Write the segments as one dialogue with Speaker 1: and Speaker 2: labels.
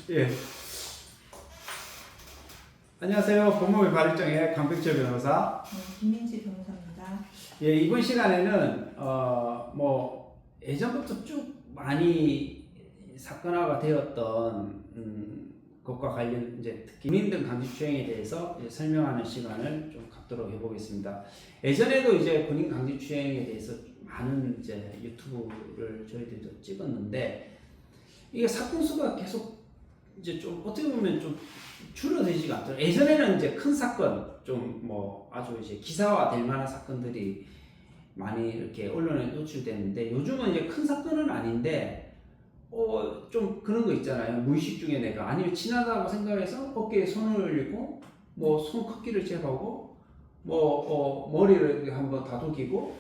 Speaker 1: 예. 안녕하세요. 법무부 발일정의 강백철 변호사.
Speaker 2: 김민지 변호사입니다.
Speaker 1: 예, 이번 시간에는 예전부터 쭉 많이 사건화가 되었던 것과 관련 특히 군인 등 강제추행에 대해서 설명하는 시간을 좀 갖도록 해보겠습니다. 예전에도 군인 강제추행에 대해서 많은 유튜브를 저희들도 찍었는데 이게 사건 수가 계속 좀 어떻게 보면 좀 줄어들지가 않더라고요. 예전에는 큰 사건 아주 기사화 될 만한 사건들이 많이 이렇게 언론에 노출되는데 요즘은 큰 사건은 아닌데 좀 그런 거 있잖아요. 무의식 중에 내가 아니면 친하다고 생각해서 어깨에 손을 올리고 손 크기를 재보고 머리를 한번 다독이고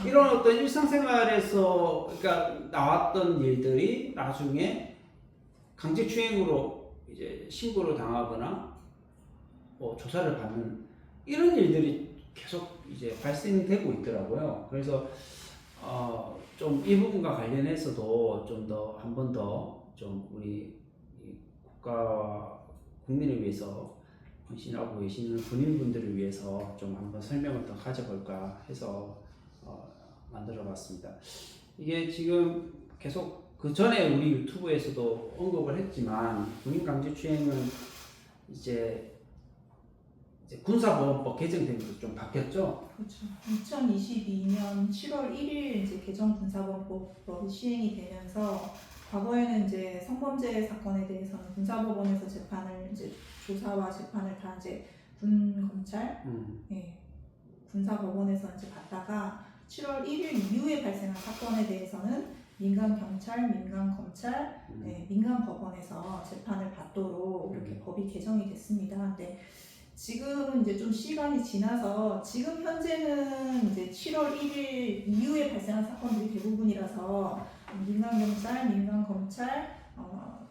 Speaker 1: 이런 어떤 일상생활에서 그러니까 나왔던 일들이 나중에 강제추행으로 신고를 당하거나 조사를 받는 이런 일들이 계속 발생되고 있더라고요. 그래서 좀 이 부분과 관련해서도 좀 더 한 번 더 좀 우리 국가와 국민을 위해서 헌신하고 계시는 군인분들을 위해서 좀 한번 설명을 더 가져볼까 해서 만들어봤습니다. 이게 지금 계속 그 전에 우리 유튜브에서도 언급을 했지만 군인 강제추행은 이제 군사보건법 개정되면서 좀 바뀌었죠.
Speaker 2: 그렇죠. 2022년 7월 1일 개정 군사법이 시행이 되면서 과거에는 성범죄 사건에 대해서는 군사법원에서 재판을 조사와 재판을 다 군 검찰, 군사법원에서 받다가 7월 1일 이후에 발생한 사건에 대해서는 민간 경찰, 민간 검찰, 민간 법원에서 재판을 받도록 이렇게 법이 개정이 됐습니다. 근데 지금은 좀 시간이 지나서 지금 현재는 7월 1일 이후에 발생한 사건들이 대부분이라서 민간 경찰, 민간 검찰,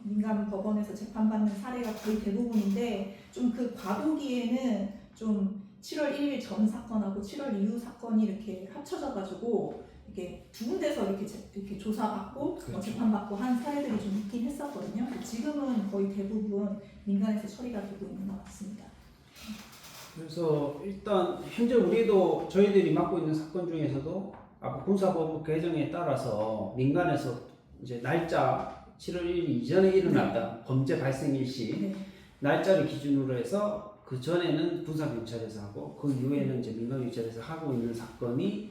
Speaker 2: 민간 법원에서 재판받는 사례가 거의 대부분인데 좀 그 과도기에는 좀 7월 1일 전 사건하고 7월 이후 사건이 이렇게 합쳐져가지고 이렇게 두 군데서 이렇게 조사받고
Speaker 1: 그렇죠.
Speaker 2: 재판받고 한 사례들이 좀 있긴 했었거든요. 지금은 거의 대부분 민간에서 처리가 되고 있는 것 같습니다.
Speaker 1: 그래서 일단 현재 우리도 저희들이 맡고 있는 사건 중에서도 군사법원 개정에 따라서 민간에서 날짜 7월 1일 이전에 일어났다 범죄 발생 일시 날짜를 기준으로 해서 그 전에는 군사경찰에서 하고 그 이후에는 민간경찰에서 하고 있는 사건이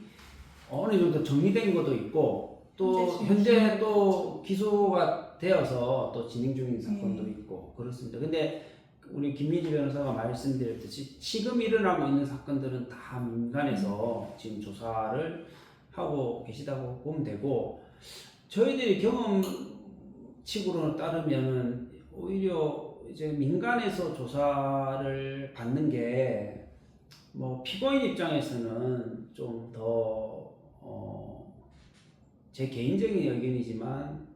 Speaker 1: 어느 정도 정리된 것도 있고 또 현재 또 기소가 되어서 또 진행 중인 사건도 있고 그렇습니다. 근데 우리 김민지 변호사가 말씀드렸듯이 지금 일어나고 있는 사건들은 다 민간에서 지금 조사를 하고 계시다고 보면 되고 저희들이 경험치고로 따르면 오히려 민간에서 조사를 받는 게 피고인 입장에서는 좀 더 제 개인적인 의견이지만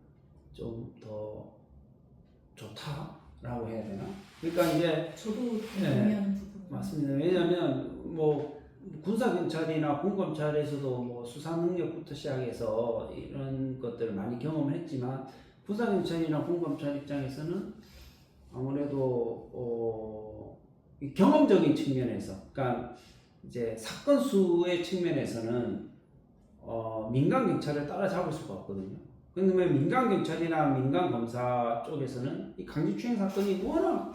Speaker 1: 좀 더 좋다라고 해야 되나? 그러니까
Speaker 2: 저도 동의하는 부분
Speaker 1: 맞습니다. 왜냐하면 군사경찰이나 군검찰에서도 수사 능력부터 시작해서 이런 것들을 많이 경험을 했지만 군사경찰이나 군검찰 입장에서는 아무래도 경험적인 측면에서 그러니까 사건 수의 측면에서는 민간 경찰을 따라잡을 수가 없거든요. 그러면 민간 경찰이나 민간 검사 쪽에서는 이 강제추행 사건이 워낙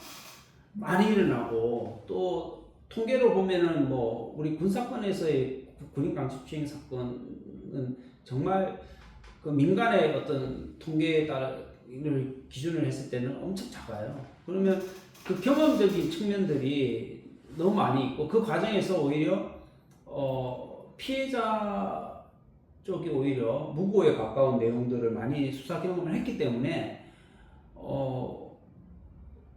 Speaker 1: 많이 일어나고 또 통계로 보면은 우리 군사권에서의 군인 강제추행 사건은 정말 그 민간의 어떤 통계에 따라 기준을 했을 때는 엄청 작아요. 그러면 그 경험적인 측면들이 너무 많이 있고 그 과정에서 오히려 피해자 쪽이 오히려 무고에 가까운 내용들을 많이 수사 경험을 했기 때문에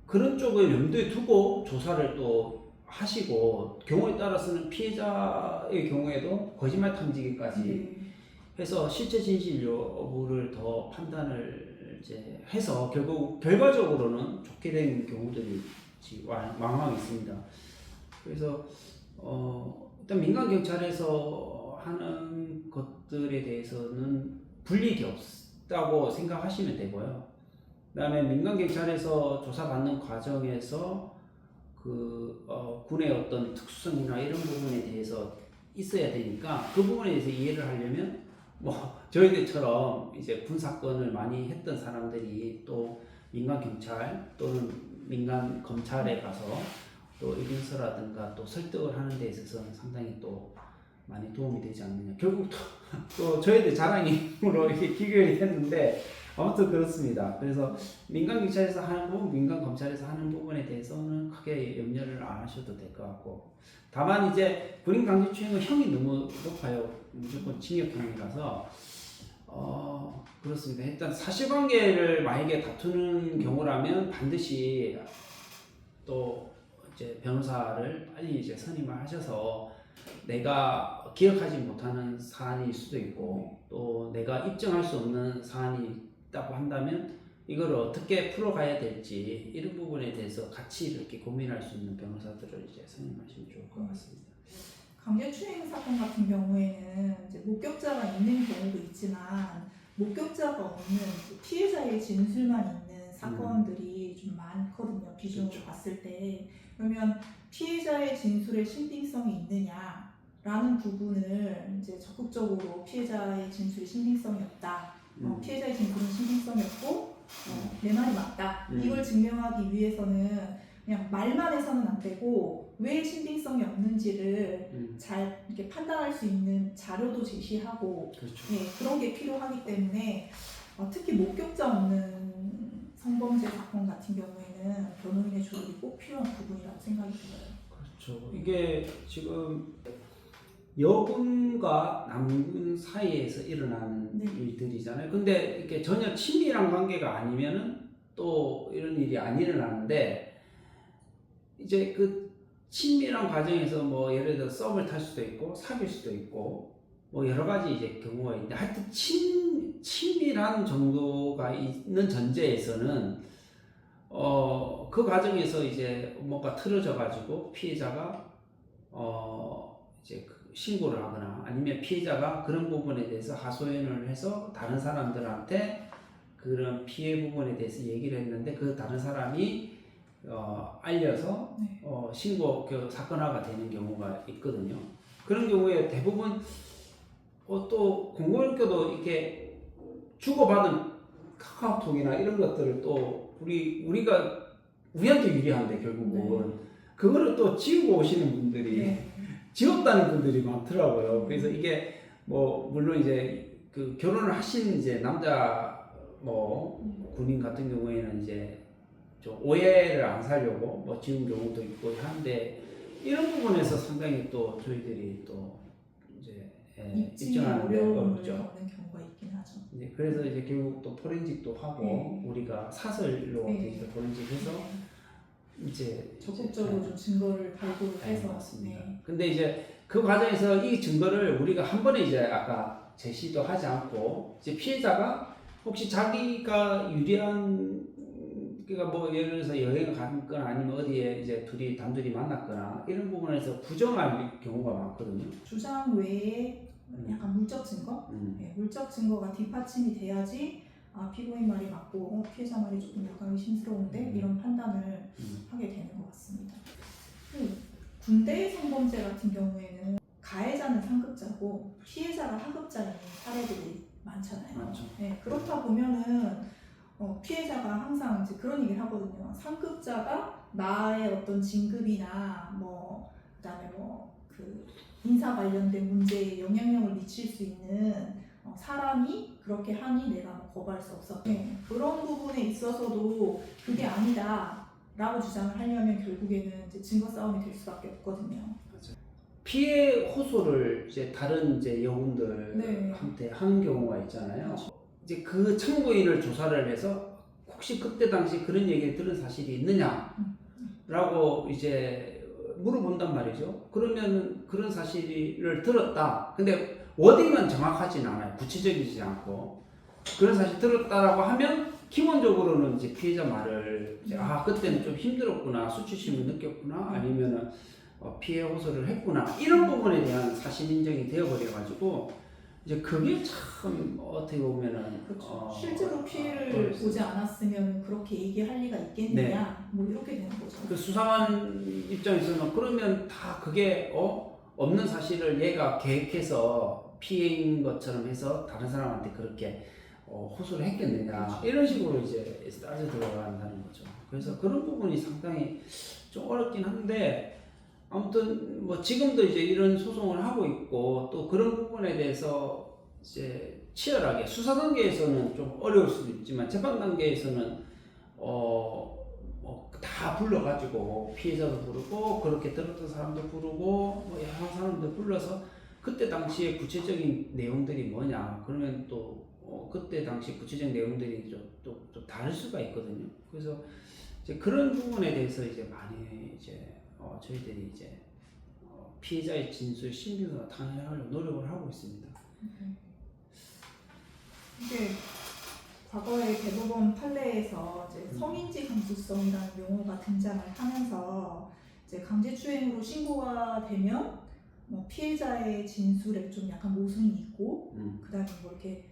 Speaker 1: 그런 쪽을 염두에 두고 조사를 또 하시고 경우에 따라서는 피해자의 경우에도 거짓말 탐지기까지 해서 실체 진실 여부를 더 판단을 해서 결국 결과적으로는 좋게 된 경우들이 왕왕 있습니다. 그래서 일단 민간 경찰에서 하는 것들에 대해서는 불이익이 없다고 생각하시면 되고요. 그다음에 민간 경찰에서 조사받는 과정에서 군의 어떤 특수성이나 이런 부분에 대해서 있어야 되니까 그 부분에 대해서 이해를 하려면 뭐 저희들처럼 이제 군 사건을 많이 했던 사람들이 또 민간 경찰 또는 민간 검찰에 가서 또 의견서라든가 또 설득을 하는 데 있어서는 상당히 또 많이 도움이 되지 않느냐. 결국 또 저희들 자랑으로 이렇게 귀결이 됐는데 아무튼 그렇습니다. 그래서 민간 경찰에서 하는 부분, 민간 검찰에서 하는 부분에 대해서는 크게 염려를 안 하셔도 될 것 같고, 다만 이제 군인 강제추행은 형이 너무 높아요. 무조건 징역형이라서 그렇습니다. 일단 사실관계를 만약에 다투는 경우라면 반드시 또 이제 변호사를 빨리 이제 선임을 하셔서 내가 기억하지 못하는 사안일 수도 있고 또 내가 입증할 수 없는 사안이 있다고 한다면 이걸 어떻게 풀어가야 될지 이런 부분에 대해서 같이 이렇게 고민할 수 있는 변호사들을 이제 선임하시면 좋을 것 같습니다.
Speaker 2: 강제추행 사건 같은 경우에는 이제 목격자가 있는 경우도 있지만 목격자가 없는 피해자의 진술만 있는 사건들이 좀 많거든요. 비중으로
Speaker 1: 그렇죠.
Speaker 2: 봤을 때. 그러면 피해자의 진술에 신빙성이 있느냐라는 부분을 이제 적극적으로 피해자의 진술이 신빙성이 없다. 피해자의 진술은 신빙성이 없고 내 말이 맞다. 이걸 증명하기 위해서는 그냥 말만 해서는 안 되고 왜 신빙성이 없는지를 잘 이렇게 판단할 수 있는 자료도 제시하고
Speaker 1: 그렇죠.
Speaker 2: 그런 게 필요하기 때문에 특히 목격자 없는 성범죄 사건 같은 경우에는 변호인의 조력이 꼭 필요한 부분이라고 생각이 들어요.
Speaker 1: 그렇죠. 이게 지금 여군과 남군 사이에서 일어나는 일들이잖아요. 근데 이게 전혀 친밀한 관계가 아니면은 또 이런 일이 안 일어나는데 이제 그 친밀한 과정에서 뭐 예를 들어 썸을 탈 수도 있고 사귈 수도 있고 뭐 여러 가지 이제 경우가 있는데 하여튼 친밀한 정도가 있는 전제에서는 그 과정에서 이제 뭔가 틀어져 가지고 피해자가 이제 신고를 하거나 아니면 피해자가 그런 부분에 대해서 하소연을 해서 다른 사람들한테 그런 피해 부분에 대해서 얘기를 했는데 그 다른 사람이 알려서 신고 사건화가 되는 경우가 있거든요. 그런 경우에 대부분 또 공공학교도 이렇게 주고받은 카카오톡이나 이런 것들을 또 우리가 우리한테 유리한데 결국은 그거를 또 지우고 오시는 분들이 지웠다는 분들이 많더라고요. 그래서 이게 뭐 물론 이제 그 결혼을 하신 이제 남자 뭐 군인 같은 경우에는 이제 좀 오해를 안 사려고 뭐 지운 경우도 있고 한데 이런 부분에서 상당히 또 저희들이 또 이제 입증하는 데
Speaker 2: 어려움을
Speaker 1: 어렵죠.
Speaker 2: 겪는 경우가 있긴 하죠.
Speaker 1: 그래서 이제 결국 또 포렌식도 하고 우리가 사설로 디지털 포렌식해서 이제
Speaker 2: 적극적으로 좀 증거를 발굴해서
Speaker 1: 맞습니다. 근데 이제 그 과정에서 이 증거를 우리가 한 번에 이제 아까 제시도 하지 않고 이제 피해자가 혹시 자기가 유리한 그러니까 뭐 예를 들어서 여행을 갔거나 아니면 어디에 이제 둘이 단둘이 만났거나 이런 부분에서 부정할 경우가 많거든요.
Speaker 2: 주장 외에 약간 물적 증거, 물적 증거가 뒷받침이 돼야지 피고인 말이 맞고 피해자 말이 조금 약간 의심스러운데 이런 판단을 하게 되는 것 같습니다. 군대 성범죄 같은 경우에는 가해자는 상급자고 피해자가 하급자인 사례들이 많잖아요.
Speaker 1: 맞죠.
Speaker 2: 그렇다 보면은 피해자가 항상 이제 그런 얘기를 하거든요. 상급자가 나의 어떤 진급이나 뭐 그다음에 뭐 그 인사 관련된 문제에 영향력을 미칠 수 있는 사람이 그렇게 하니 내가 뭐 거부할 수 없어. 그런 부분에 있어서도 그게 아니다라고 주장을 하려면 결국에는 이제 증거 싸움이 될 수밖에 없거든요.
Speaker 1: 피해 호소를 이제 다른 이제 여군들한테 하는 경우가 있잖아요. 이제 그 참고인을 조사를 해서 혹시 그때 당시 그런 얘기를 들은 사실이 있느냐라고 이제 물어본단 말이죠. 그러면 그런 사실을 들었다. 근데 워딩은 정확하진 않아요. 구체적이지 않고 그런 사실 들었다라고 하면 기본적으로는 이제 피해자 말을 이제 그때는 좀 힘들었구나, 수치심을 느꼈구나, 아니면은 피해 호소를 했구나 이런 부분에 대한 사실 인정이 되어버려가지고 이제 그게 참 어떻게 보면은
Speaker 2: 그렇죠. 실제로 피해를
Speaker 1: 그렇습니다.
Speaker 2: 보지 않았으면 그렇게 얘기할 리가 있겠느냐, 뭐 이렇게 되는 거죠.
Speaker 1: 그 수사관 입장에서는 그러면 다 그게 없는 사실을 얘가 계획해서 피해인 것처럼 해서 다른 사람한테 그렇게 호소를 했겠느냐,
Speaker 2: 그렇죠.
Speaker 1: 이런 식으로 이제 따져 들어간다는 거죠. 그래서 그런 부분이 상당히 좀 어렵긴 한데, 아무튼 뭐 지금도 이제 이런 소송을 하고 있고, 또 그런 부분에 대해서 이제 치열하게 수사 단계에서는 좀 어려울 수도 있지만 재판 단계에서는 다 불러가지고 피해자도 부르고 그렇게 들었던 사람도 부르고 뭐 여러 사람도 불러서 그때 당시에 구체적인 내용들이 뭐냐, 그러면 또 그때 당시 구체적 내용들이 좀 다를 수가 있거든요. 그래서 이제 그런 부분에 대해서 이제 많이 이제 저희들이 이제 피해자의 진술 신빙성을 탄핵하려고 노력을 하고 있습니다.
Speaker 2: 이게 과거의 대법원 판례에서 이제 성인지 감수성이라는 용어가 등장을 하면서 이제 강제추행으로 신고가 되면 뭐 피해자의 진술에 좀 약간 모순이 있고, 그다음에 뭐 이렇게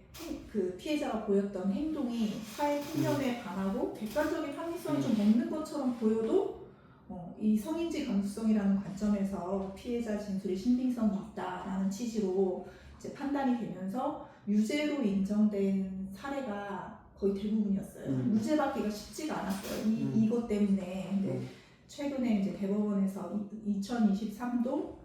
Speaker 2: 그 피해자가 보였던 행동이 사회 통념에 반하고 객관적인 합리성이 좀 없는 것처럼 보여도 이 성인지 감수성이라는 관점에서 피해자 진술에 신빙성이 있다라는 취지로 이제 판단이 되면서 유죄로 인정된 사례가 거의 대부분이었어요. 무죄받기가 쉽지가 않았어요. 이것 때문에. 근데 최근에 이제 대법원에서 2023도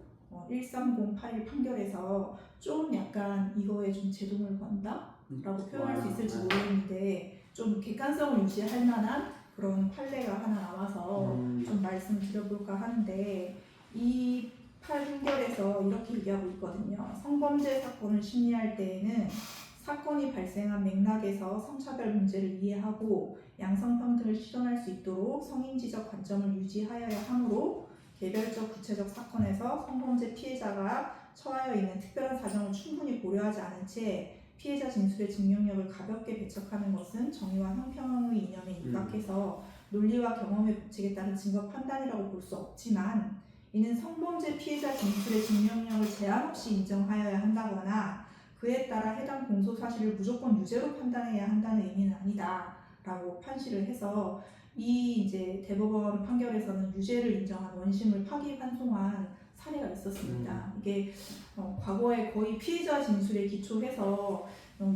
Speaker 2: 13081 판결에서 좀 약간 이거에 좀 제동을 건다라고 표현할 수 있을지 모르겠는데, 좀 객관성을 유지할 만한 그런 판례가 하나 나와서 좀 말씀드려볼까 하는데, 이 판결에서 이렇게 얘기하고 있거든요. 성범죄 사건을 심리할 때에는 사건이 발생한 맥락에서 성차별 문제를 이해하고 양성평등을 실현할 수 있도록 성인지적 관점을 유지하여야 하므로 개별적 구체적 사건에서 성범죄 피해자가 처하여 있는 특별한 사정을 충분히 고려하지 않은 채 피해자 진술의 증명력을 가볍게 배척하는 것은 정의와 형평의 이념에 입각해서 논리와 경험의 법칙에 따른 증거 판단이라고 볼 수 없지만, 이는 성범죄 피해자 진술의 증명력을 제한 없이 인정하여야 한다거나 그에 따라 해당 공소 사실을 무조건 유죄로 판단해야 한다는 의미는 아니다라고 판시를 해서, 이 이제 대법원 판결에서는 유죄를 인정한 원심을 파기환송한 사례가 있었습니다. 이게 과거에 거의 피해자 진술에 기초해서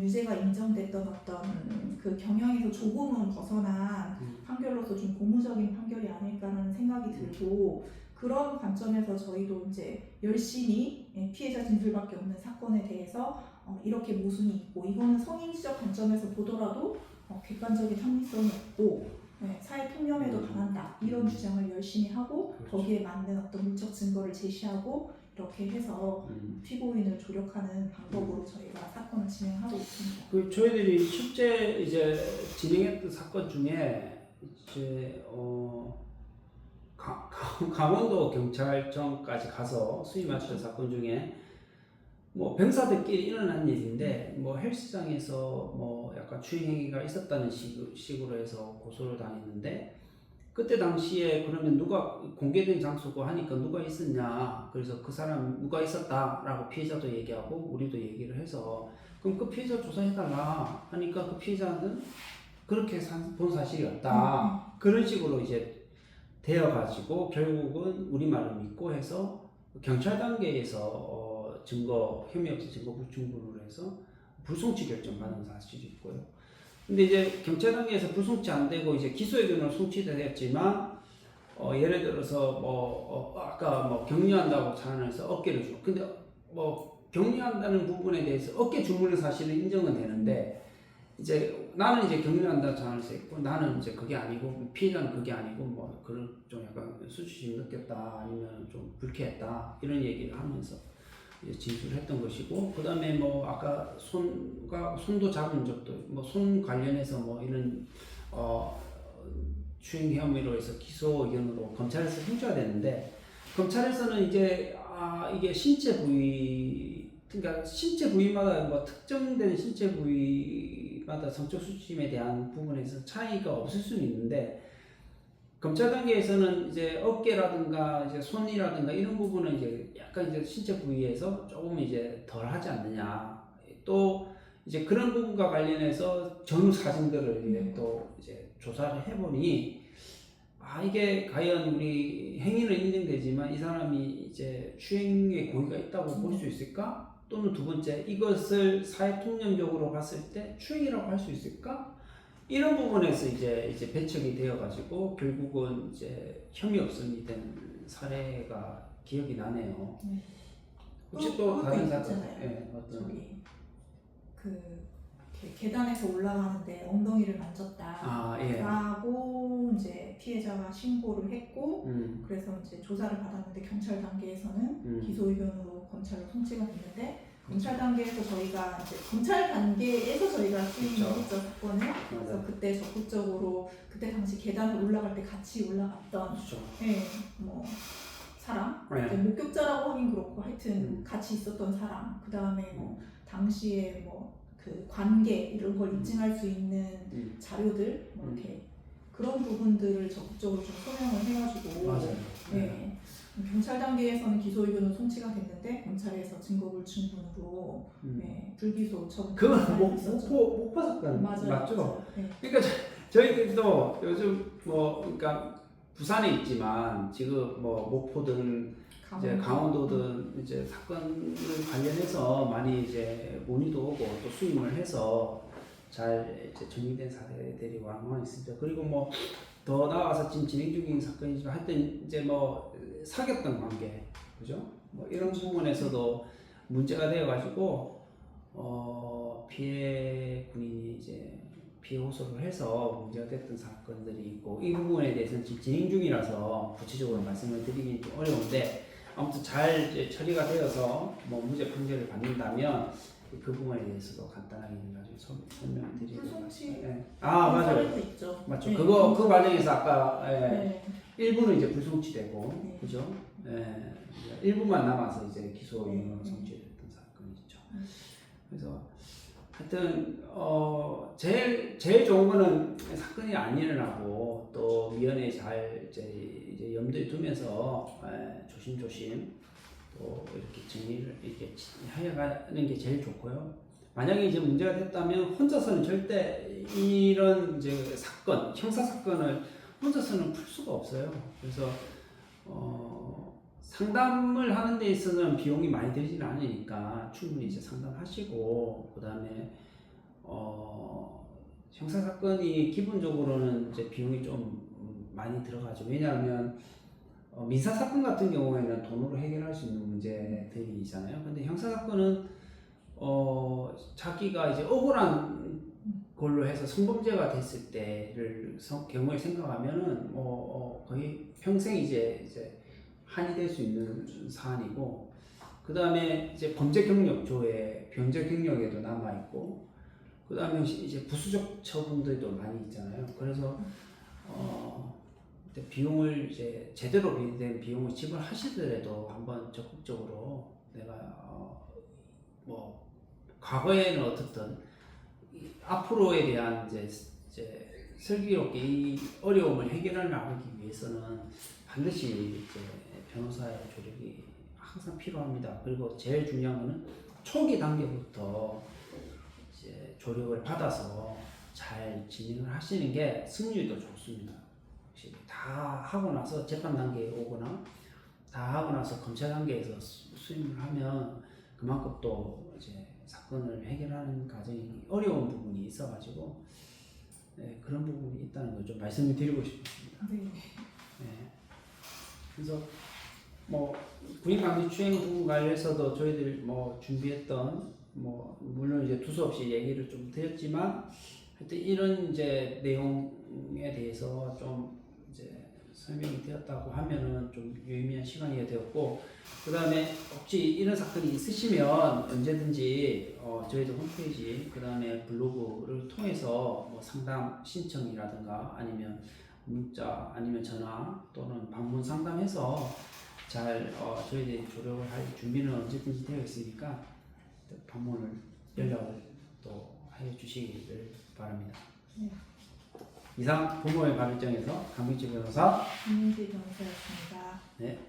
Speaker 2: 유죄가 인정됐던 어떤 그 경향에서 조금은 벗어난 판결로서 좀 고무적인 판결이 아닐까라는 생각이 들고, 그런 관점에서 저희도 이제 열심히 피해자 진술밖에 없는 사건에 대해서 이렇게 모순이 있고, 이거는 성인지적 관점에서 보더라도 객관적인 합리성이 없고 사회 통념에도 반한다, 이런 주장을 열심히 하고,
Speaker 1: 그렇죠.
Speaker 2: 거기에 맞는 어떤 물적 증거를 제시하고 이렇게 해서 피고인을 조력하는 방법으로 저희가 사건을 진행하고 있습니다.
Speaker 1: 그 저희들이 실제 이제 진행했던 사건 중에 이제 강원도 경찰청까지 가서 수임했던 사건 중에 뭐 병사들끼리 일어난 일인데, 뭐 헬스장에서 뭐 약간 추행 행위가 있었다는 식으로 해서 고소를 당했는데, 그때 당시에 그러면 누가 공개된 장소고 하니까 누가 있었냐, 그래서 그 사람 누가 있었다라고 피해자도 얘기하고 우리도 얘기를 해서, 그럼 그 피해자 조사해달라 하니까 그 피해자는 그렇게 본 사실이 없다, 그런 식으로 이제 되어가지고 결국은 우리 말을 믿고 해서 경찰 단계에서 혐의 없이 증거 불충분으로 해서 불송치 결정받은 사실이 있고요. 근데 이제 경찰 단계에서 불송치 안 되고 이제 기소 의견으로 송치되었지만, 예를 들어서 아까 격리한다고 자안해서 어깨를 줘. 근데 격리한다는 부분에 대해서 어깨 주물른 사실은 인정은 되는데, 이제 나는 이제 격리한다 자안해서 했고, 나는 이제 그게 아니고 피해자는 그게 아니고 그런 좀 약간 수치심 느꼈다, 아니면 좀 불쾌했다, 이런 얘기를 하면서 진술을 했던 것이고, 그 다음에 아까 손도 잡은 적도, 손 관련해서 이런 추행 혐의로 해서 기소 의견으로 검찰에서 형주가 됐는데, 검찰에서는 이제 이게 신체 부위, 그러니까 신체 부위마다 특정된 신체 부위마다 성적 수치심에 대한 부분에서 차이가 없을 수는 있는데, 검찰 단계에서는 이제 어깨라든가 이제 손이라든가 이런 부분은 이제 약간 이제 신체 부위에서 조금 이제 덜 하지 않느냐, 또 이제 그런 부분과 관련해서 전후 사진들을 또 이제 조사를 해보니 이게 과연 우리 행위는 인정되지만 이 사람이 이제 추행의 고의가 있다고 볼 수 있을까? 또는 두 번째, 이것을 사회 통념적으로 봤을 때 추행이라고 할 수 있을까? 이런 부분에서 이제 배척이 되어가지고 결국은 이제 혐의 없음이 된 사례가 기억이 나네요. 혹시 또 다른 사례? 네, 어떤?
Speaker 2: 저기 이렇게 계단에서 올라가는데 엉덩이를 만졌다.
Speaker 1: 예.
Speaker 2: 라고 이제 피해자가 신고를 했고, 그래서 이제 조사를 받았는데 경찰 단계에서는 기소 의견으로 검찰로 송치가 됐는데, 검찰 단계에서 저희가 이제 검찰 단계에서 저희가 수임을 했죠, 사건을. 그래서 그때 적극적으로 그때 당시 계단을 올라갈 때 같이 올라갔던 뭐 사람, 이제 목격자라고 하긴 그렇고 하여튼 같이 있었던 사람, 그 다음에 뭐 당시에 뭐 그 관계 이런 걸 입증할 수 있는 자료들 뭐 이렇게 그런 부분들을 적극적으로 좀 소명을 해가지고 네. 경찰 단계에서는 기소 의견으로 송치가 됐는데 검찰에서 증거불충분으로 불기소 처분.
Speaker 1: 그건 목포 사건 맞죠?
Speaker 2: 네.
Speaker 1: 그러니까 저희들도 요즘 뭐 그러니까 부산에 있지만 지금 뭐 목포든 이제 강원도든 이제 사건을 관련해서 많이 이제 문의도 오고 또 수임을 해서 잘 이제 정리된 사례들이 왕왕 있습니다. 그리고 뭐 더 나아가서 지금 진행 중인 사건이지만 하여튼 이제 뭐 사귀었던 관계, 그죠? 뭐 이런 부분에서도 문제가 되어가지고 피해 군인이 이제 피해 호소를 해서 문제가 됐던 사건들이 있고 이 부분에 대해서는 지금 진행 중이라서 구체적으로 말씀을 드리긴 좀 어려운데 아무튼 잘 이제 처리가 되어서 뭐 무죄 판결을 받는다면 그 부분에 대해서도 간단하게 나중에 설명을 드리도록 하겠습니다. 맞아요.
Speaker 2: 있죠.
Speaker 1: 맞죠. 그 과정에서 아까 일부는 이제 불송치되고 그죠? 일부만 남아서 이제 기소 의견으로 성취됐던 사건이 있죠. 그래서 하여튼 제일 좋은 거는 사건이 안 일어나고 또 미연에 잘 이제 염두에 두면서 조심조심 또 이렇게 정리를 이렇게 해가는 게 제일 좋고요. 만약에 이제 문제가 됐다면 혼자서는 절대 이런 이제 사건, 형사 사건을 혼자서는 풀 수가 없어요. 그래서 상담을 하는 데 있어서는 비용이 많이 들지는 않으니까 충분히 이제 상담하시고 그다음에 형사 사건이 기본적으로는 이제 비용이 좀 많이 들어가죠. 왜냐하면 민사 사건 같은 경우에는 돈으로 해결할 수 있는 문제들이잖아요. 근데 형사 사건은 자기가 이제 억울한 걸로 해서 성범죄가 됐을 때를 경우에 생각하면은 거의 평생 이제 한이 될 수 있는 사안이고, 그 다음에 이제 범죄 경력조에 변제 경력에도 남아 있고, 그 다음에 이제 부수적 처분들도 많이 있잖아요. 그래서 비용을 이제 제대로 된 비용을 지불하시더라도 한번 적극적으로 내가 뭐 과거에는 어떻든 앞으로에 대한 이제 슬기롭게 이 어려움을 해결해 나가기 위해서는 반드시 이제 변호사의 조력이 항상 필요합니다. 그리고 제일 중요한 거는 초기 단계부터 이제 조력을 받아서 잘 진행을 하시는 게 승률도 좋습니다. 다 하고 나서 재판 단계에 오거나 다 하고 나서 검찰 단계에서 수임을 하면 그만큼 또 이제 사건을 해결하는 과정이 어려운 부분이 있어가지고 그런 부분이 있다는 걸 좀 말씀을 드리고 싶습니다. 그래서 뭐 군인강제추행 부분 관련해서도 저희들 뭐 준비했던 뭐 물론 이제 두서없이 얘기를 좀 드렸지만 하여튼 이런 이제 내용에 대해서 좀 이제 설명이 되었다고 하면은 좀 유의미한 시간이 되었고, 그 다음에 혹시 이런 사건이 있으시면 언제든지 저희들 홈페이지 그 다음에 블로그를 통해서 뭐 상담 신청이라든가 아니면 문자 아니면 전화 또는 방문 상담해서 잘 저희들이 조력을 할 준비는 언제든지 되어 있으니까 방문을 연락을 또 해주시기를 바랍니다. 이상 부모의 발일정에서 강민주 변호사
Speaker 2: 김민지 변호사였습니다.
Speaker 1: 네.